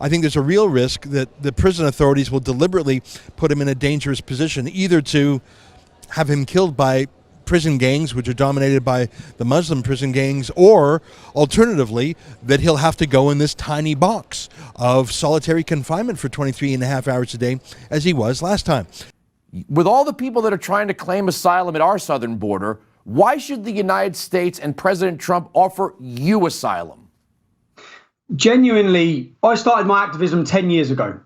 I think there's a real risk that the prison authorities will deliberately put him in a dangerous position, either to have him killed by prison gangs, which are dominated by the Muslim prison gangs, or alternatively, that he'll have to go in this tiny box of solitary confinement for 23 and a half hours a day, as he was last time. With all the people that are trying to claim asylum at our southern border, why should the United States and President Trump offer you asylum? Genuinely, I started my activism 10 years ago.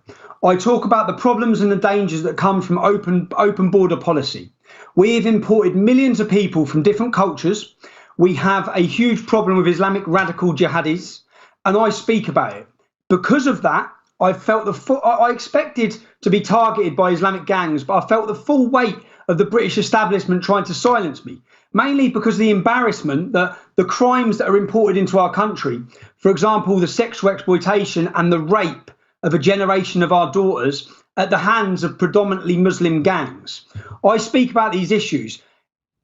I talk about the problems and the dangers that come from open border policy. We have imported millions of people from different cultures. We have a huge problem with Islamic radical jihadis, and I speak about it. Because of that, I felt I expected to be targeted by Islamic gangs, but I felt the full weight of the British establishment trying to silence me, mainly because of the embarrassment that the crimes that are imported into our country, for example, the sexual exploitation and the rape of a generation of our daughters at the hands of predominantly Muslim gangs. I speak about these issues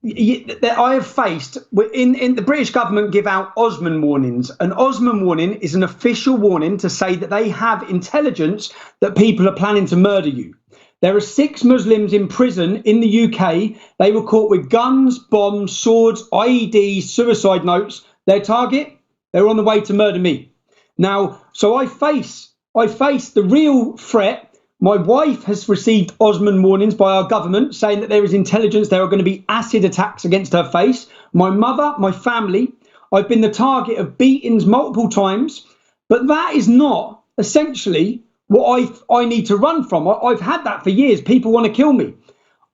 that I have faced. In the British government give out Osman warnings. An Osman warning is an official warning to say that they have intelligence that people are planning to murder you. There are 6 Muslims in prison in the UK. They were caught with guns, bombs, swords, IEDs, suicide notes. Their target, they were on the way to murder me. Now, so I face the real threat. My wife has received Osman warnings by our government saying that there is intelligence there are going to be acid attacks against her face. My mother, my family, I've been the target of beatings multiple times, but that is not essentially what I need to run from. I've had that for years. People want to kill me.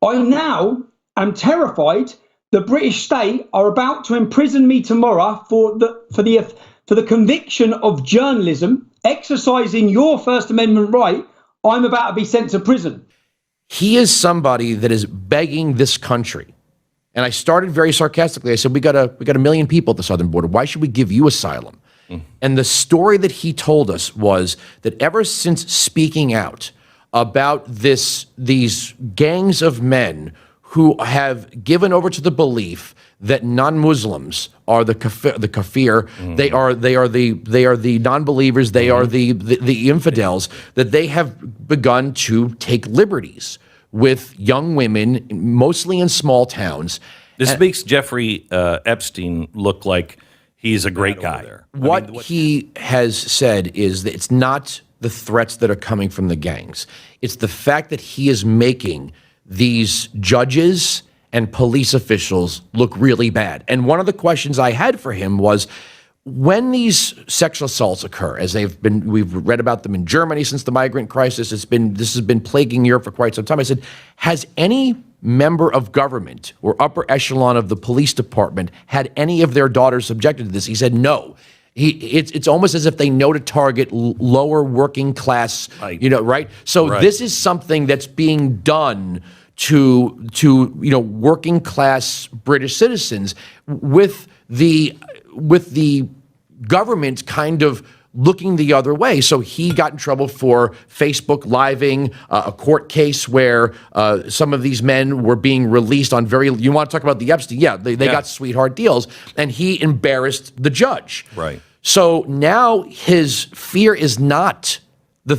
I now am terrified. The British state are about to imprison me tomorrow for the conviction of journalism, exercising your First Amendment right. I'm about to be sent to prison. He is somebody that is begging this country. And I started very sarcastically. I said, we got a million people at the southern border. Why should we give you asylum? And the story that he told us was that ever since speaking out about these gangs of men who have given over to the belief that non-Muslims are the kafir, they are the non-believers, they are the infidels, that they have begun to take liberties with young women, mostly in small towns. This makes Jeffrey Epstein look like he's a great guy. What he has said is that it's not the threats that are coming from the gangs. It's the fact that he is making these judges and police officials look really bad. And one of the questions I had for him was, when these sexual assaults occur, as we've read about them in Germany since the migrant crisis, this has been plaguing Europe for quite some time. I said, has any member of government or upper echelon of the police department had any of their daughters subjected to this? He said no. It's almost as if they know to target lower working class, right? So this is something that's being done to working class British citizens, with the government kind of looking the other way. So he got in trouble for Facebook living a court case where some of these men were being released on you want to talk about the Epstein? Yeah, they got sweetheart deals, and he embarrassed the judge. Right. So now his fear is not the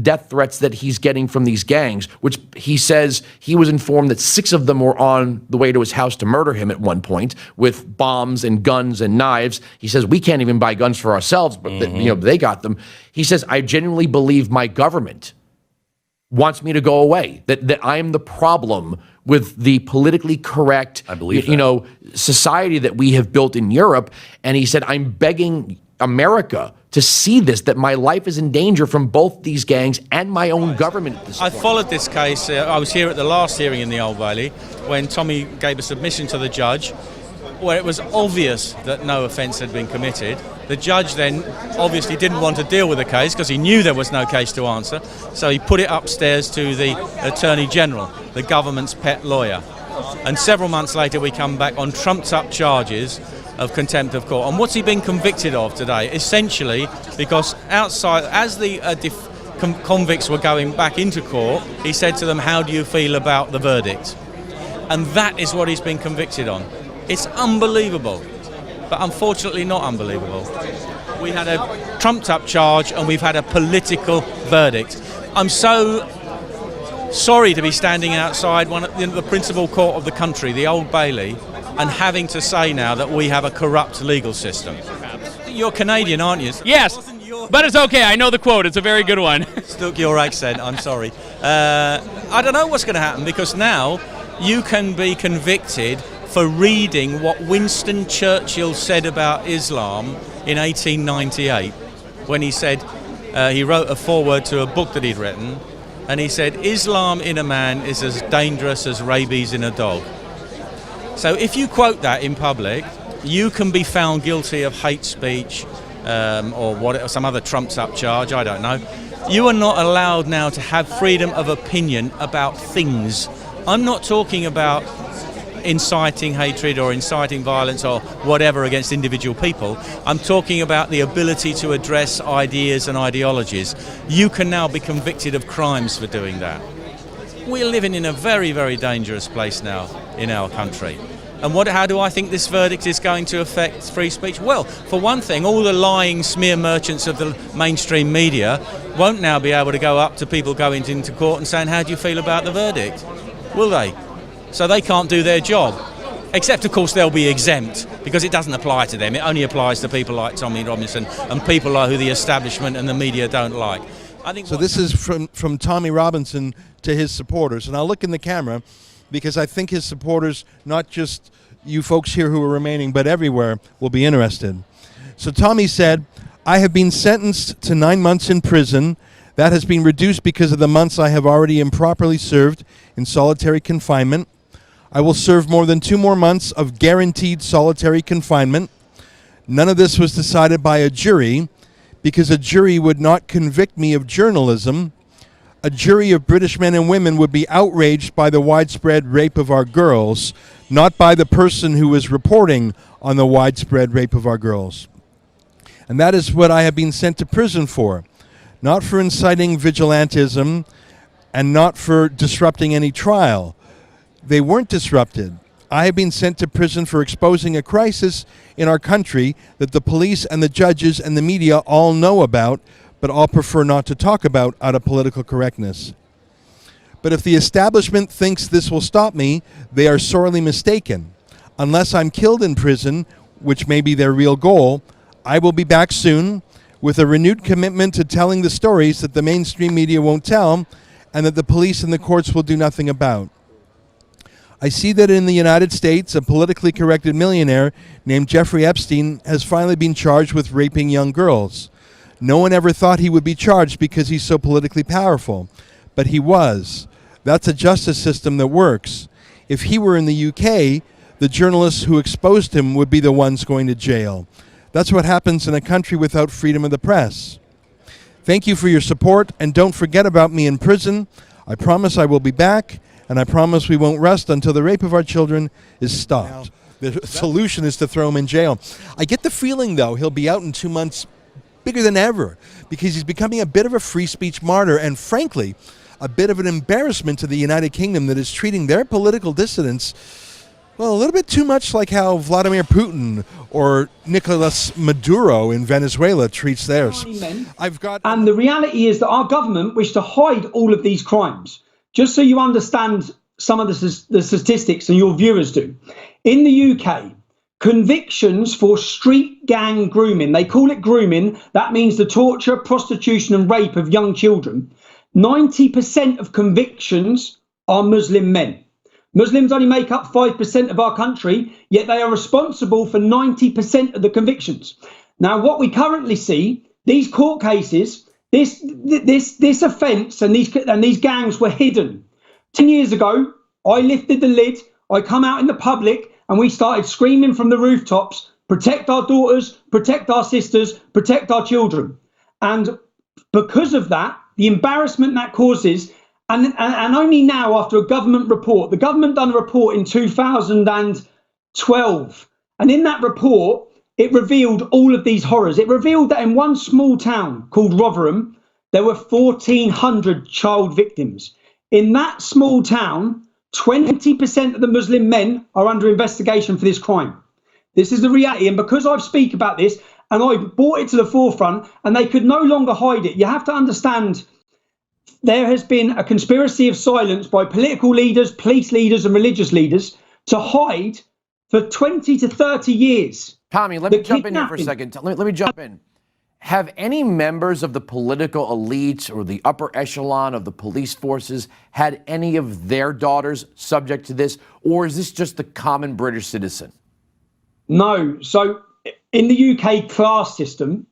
death threats that he's getting from these gangs, which he says he was informed that 6 of them were on the way to his house to murder him at one point with bombs and guns and knives. He says, we can't even buy guns for ourselves, but they got them. He says, I genuinely believe my government wants me to go away, that I am the problem with the politically correct, society that we have built in Europe. And he said, I'm begging America to see this, that my life is in danger from both these gangs and my own government at this point. I followed this case. I was here at the last hearing in the Old Bailey when Tommy gave a submission to the judge where it was obvious that no offence had been committed. The judge then obviously didn't want to deal with the case because he knew there was no case to answer, so he put it upstairs to the Attorney General, the government's pet lawyer. And several months later we come back on trumped-up charges of contempt of court. And what's he been convicted of today? Essentially, because outside, as the convicts were going back into court, he said to them, how do you feel about the verdict? And that is what he's been convicted on. It's unbelievable, but unfortunately not unbelievable. we had a trumped-up charge, and we've had a political verdict. I'm so sorry to be standing outside the principal court of the country, the Old Bailey, and having to say now that we have a corrupt legal system. You're Canadian, aren't you? Yes, but it's okay. I know the quote. It's a very good one. Stuck your accent. I'm sorry. I don't know what's going to happen, because now you can be convicted for reading what Winston Churchill said about Islam in 1898, when he said, he wrote a foreword to a book that he'd written, and he said, Islam in a man is as dangerous as rabies in a dog. So if you quote that in public, you can be found guilty of hate speech, or some other trumped-up charge, I don't know. You are not allowed now to have freedom of opinion about things. I'm not talking about inciting hatred or inciting violence or whatever against individual people. I'm talking about the ability to address ideas and ideologies. You can now be convicted of crimes for doing that. We're living in a very, very dangerous place now in our country. And how do I think this verdict is going to affect free speech? Well, for one thing, all the lying smear merchants of the mainstream media won't now be able to go up to people going into court and saying, how do you feel about the verdict? Will they? So they can't do their job. Except, of course, they'll be exempt, because it doesn't apply to them. It only applies to people like Tommy Robinson and people like who the establishment and the media don't like. I think so. This is from Tommy Robinson to his supporters. And I'll look in the camera, because I think his supporters, not just you folks here who are remaining, but everywhere, will be interested. So Tommy said, I have been sentenced to 9 months in prison. That has been reduced because of the months I have already improperly served in solitary confinement. I will serve more than 2 more months of guaranteed solitary confinement. None of this was decided by a jury, because a jury would not convict me of journalism. A jury of British men and women would be outraged by the widespread rape of our girls, not by the person who is reporting on the widespread rape of our girls. And that is what I have been sent to prison for, not for inciting vigilantism and not for disrupting any trial. They weren't disrupted. I have been sent to prison for exposing a crisis in our country that the police and the judges and the media all know about, but all prefer not to talk about out of political correctness. But if the establishment thinks this will stop me, they are sorely mistaken. Unless I'm killed in prison, which may be their real goal, I will be back soon with a renewed commitment to telling the stories that the mainstream media won't tell and that the police and the courts will do nothing about. I see that in the United States, a politically corrected millionaire named Jeffrey Epstein has finally been charged with raping young girls. No one ever thought he would be charged because he's so politically powerful, but he was. That's a justice system that works. If he were in the UK, the journalists who exposed him would be the ones going to jail. That's what happens in a country without freedom of the press. Thank you for your support, and don't forget about me in prison. I promise I will be back, and I promise we won't rest until the rape of our children is stopped. Now, the solution is to throw him in jail. I get the feeling, though, he'll be out in 2 months bigger than ever, because he's becoming a bit of a free speech martyr, and frankly, a bit of an embarrassment to the United Kingdom that is treating their political dissidents, well, a little bit too much like how Vladimir Putin or Nicolas Maduro in Venezuela treats theirs. And the reality is that our government wish to hide all of these crimes. Just so you understand some of the statistics, and your viewers do. In the UK, convictions for street gang grooming, they call it grooming, that means the torture, prostitution and rape of young children. 90% of convictions are Muslim men. Muslims only make up 5% of our country, yet they are responsible for 90% of the convictions. Now, what we currently see, these court cases, this offence and these gangs were hidden. 10 years ago, I lifted the lid, I come out in the public, and we started screaming from the rooftops, protect our daughters, protect our sisters, protect our children. And because of that, the embarrassment that causes, and only now after a government report, the government done a report in 2012, and in that report, it revealed all of these horrors. It revealed that in one small town called Rotherham, there were 1,400 child victims. In that small town, 20% of the Muslim men are under investigation for this crime. This is the reality. And because I speak about this, and I brought it to the forefront, and they could no longer hide it. You have to understand, there has been a conspiracy of silence by political leaders, police leaders, and religious leaders to hide for 20 to 30 years. Tommy, let me jump in here for a second. Let me jump in. Have any members of the political elite or the upper echelon of the police forces had any of their daughters subject to this, or is this just the common British citizen? No. So in the UK class system,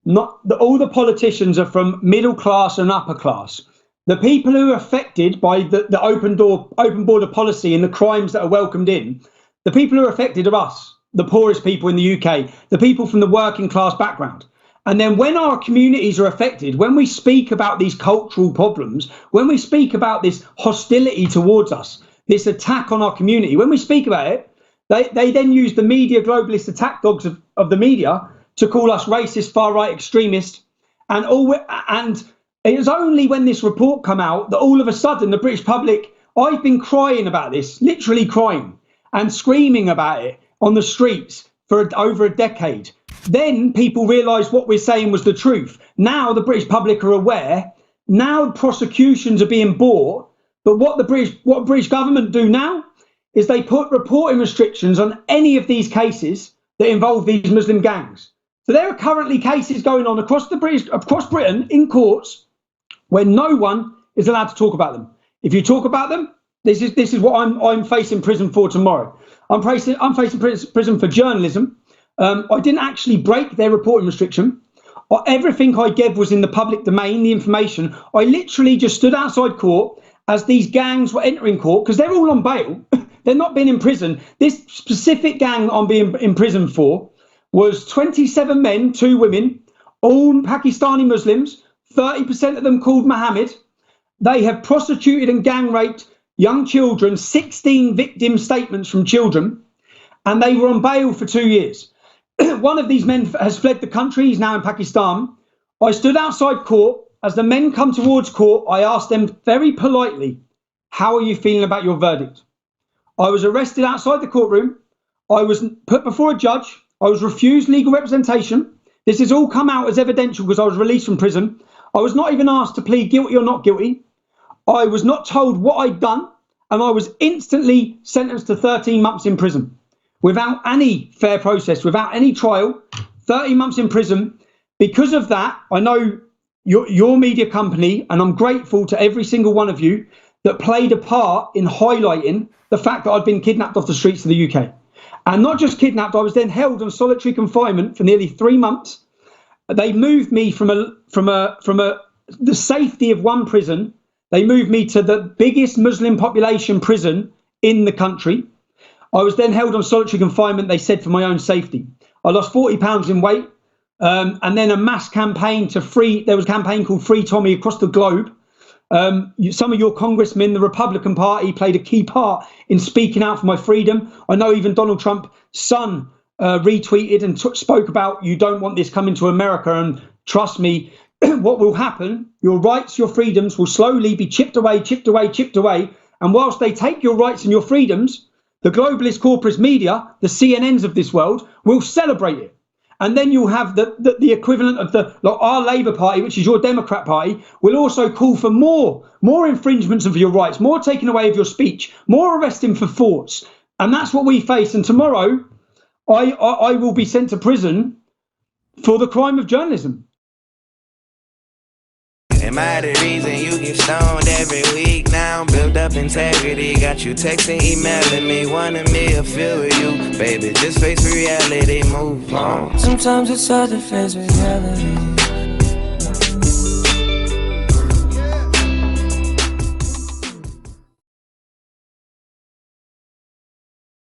all the politicians are from middle class and upper class. The people who are affected by the open border policy and the crimes that are welcomed in, the people who are affected are us, the poorest people in the UK, the people from the working class background. And then when our communities are affected, when we speak about these cultural problems, when we speak about this hostility towards us, this attack on our community, when we speak about it, they then use the media globalist attack dogs of the media to call us racist, far-right extremists. And it was only when this report came out that all of a sudden the British public, I've been crying about this, literally crying and screaming about it on the streets for over a decade. Then people realised what we're saying was the truth. Now the British public are aware. Now prosecutions are being brought. But what the British government do now is they put reporting restrictions on any of these cases that involve these Muslim gangs. So there are currently cases going on across Britain in courts where no one is allowed to talk about them. If you talk about them, this is what I'm facing prison for tomorrow. I'm facing prison for journalism. I didn't actually break their reporting restriction. Everything I gave was in the public domain, the information. I literally just stood outside court as these gangs were entering court, because they're all on bail. They're not being in prison. This specific gang I'm being in prison for was 27 men, 2 women, all Pakistani Muslims, 30% of them called Mohammed. They have prostituted and gang raped young children, 16 victim statements from children, and they were on bail for 2 years. One of these men has fled the country. He's now in Pakistan. I stood outside court. As the men come towards court, I asked them very politely, how are you feeling about your verdict? I was arrested outside the courtroom. I was put before a judge. I was refused legal representation. This has all come out as evidential because I was released from prison. I was not even asked to plead guilty or not guilty. I was not told what I'd done, and I was instantly sentenced to 13 months in prison without any fair process, without any trial. 30 months in prison. Because of that, I know your media company, and I'm grateful to every single one of you that played a part in highlighting the fact that I'd been kidnapped off the streets of the UK. And not just kidnapped, I was then held on solitary confinement for nearly 3 months. They moved me from the safety of one prison. They moved me to the biggest Muslim population prison in the country. I was then held on solitary confinement, they said, for my own safety. I lost 40 pounds in weight. And then a mass campaign there was a campaign called Free Tommy across the globe. Some of your congressmen, the Republican Party, played a key part in speaking out for my freedom. I know even Donald Trump's son retweeted and spoke about, you don't want this coming to America. And trust me, what will happen, your rights, your freedoms will slowly be chipped away. And whilst they take your rights and your freedoms, the globalist corporate media, the CNNs of this world, will celebrate it. And then you'll have the equivalent of our Labour Party, which is your Democrat Party, will also call for more infringements of your rights, more taking away of your speech, more arresting for thoughts. And that's what we face. And tomorrow, I will be sent to prison for the crime of journalism. Am I the reason you get stoned every week now? Build up integrity, got you texting, emailing me, wanting me to feel with you. Baby, just face reality, move on. Sometimes it's hard to face reality.